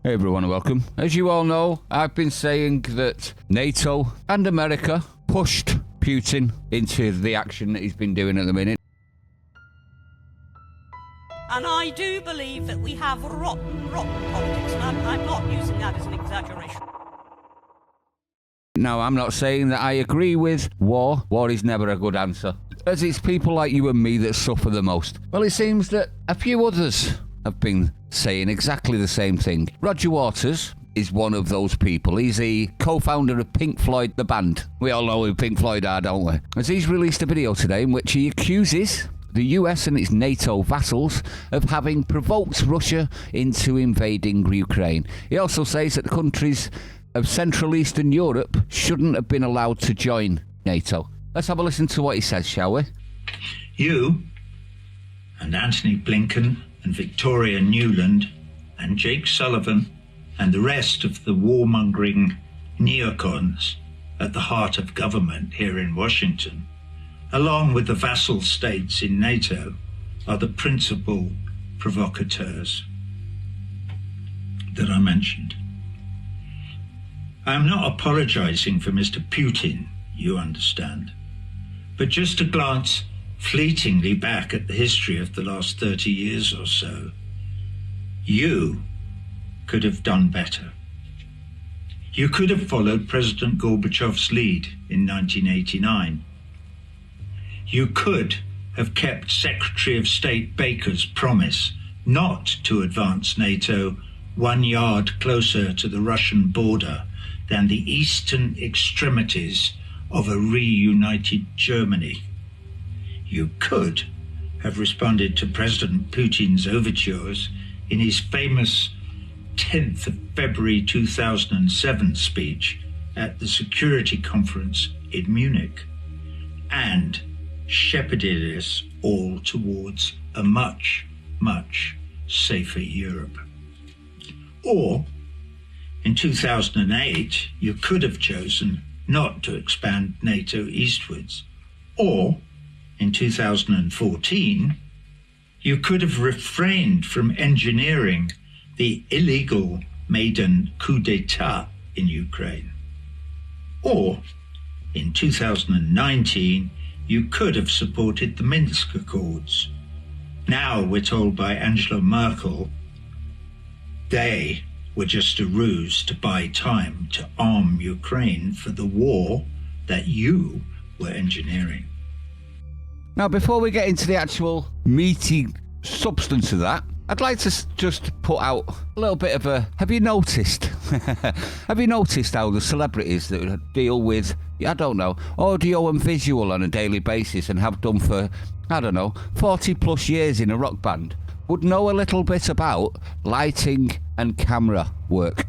Hey everyone, welcome. As you all know, I've been saying that NATO and America pushed Putin into the action that he's been doing at the minute. And I do believe that we have rotten politics, and I'm not using that as an exaggeration. Now, I'm not saying that I agree with war. War is never a good answer, as it's people like you and me that suffer the most. Well, it seems that a few others have been saying exactly the same thing. Roger Waters is one of those people. He's the co-founder of Pink Floyd, the band. We all know who Pink Floyd are, don't we? As he's released a video today in which he accuses the US and its NATO vassals of having provoked Russia into invading Ukraine. He also says that the countries of Central Eastern Europe shouldn't have been allowed to join NATO. Let's have a listen to what he says, shall we? You and Antony Blinken and Victoria Nuland and Jake Sullivan and the rest of the warmongering neocons at the heart of government here in Washington, along with the vassal states in NATO, are the principal provocateurs that I mentioned. I am not apologizing for Mr. Putin, you understand, but just a glance fleetingly back at the history of the last 30 years or so. You could have done better. You could have followed President Gorbachev's lead in 1989. You could have kept Secretary of State Baker's promise not to advance NATO 1 yard closer to the Russian border than the eastern extremities of a reunited Germany. You could have responded to President Putin's overtures in his famous 10th of February 2007 speech at the Security Conference in Munich, and shepherded us all towards a much, much safer Europe. Or, in 2008, you could have chosen not to expand NATO eastwards. Or, in 2014, you could have refrained from engineering the illegal Maidan coup d'etat in Ukraine. Or, in 2019, you could have supported the Minsk Accords. Now we're told by Angela Merkel they were just a ruse to buy time to arm Ukraine for the war that you were engineering. Now, before we get into the actual meaty substance of that, I'd like to just put out a little bit of a... Have you noticed? Have you noticed how the celebrities that deal with, I don't know, audio and visual on a daily basis and have done for, 40 plus years in a rock band, would know a little bit about lighting and camera work?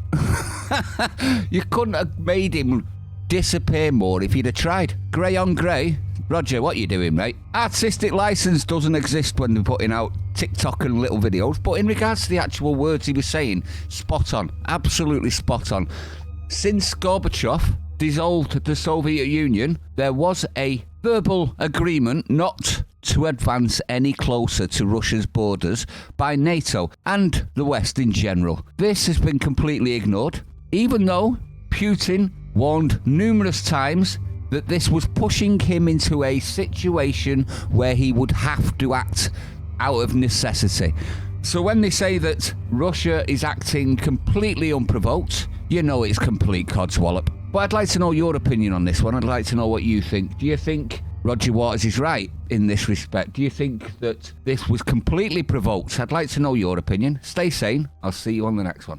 You couldn't have made him disappear more if you'd have tried. Grey on grey. Roger, what you doing, mate? Artistic license doesn't exist when they're putting out TikTok and little videos, but in regards to the actual words he was saying, spot on. Absolutely spot on. Since Gorbachev dissolved the Soviet Union, there was a verbal agreement not to advance any closer to Russia's borders by NATO and the West in general. This has been completely ignored, even though Putin warned numerous times that this was pushing him into a situation where he would have to act out of necessity. So when they say that Russia is acting completely unprovoked, you know it's complete codswallop. But I'd like to know your opinion on this one. I'd like to know what you think. Do you think Roger Waters is right in this respect? Do you think that this was completely provoked? I'd like to know your opinion. Stay sane. I'll see you on the next one.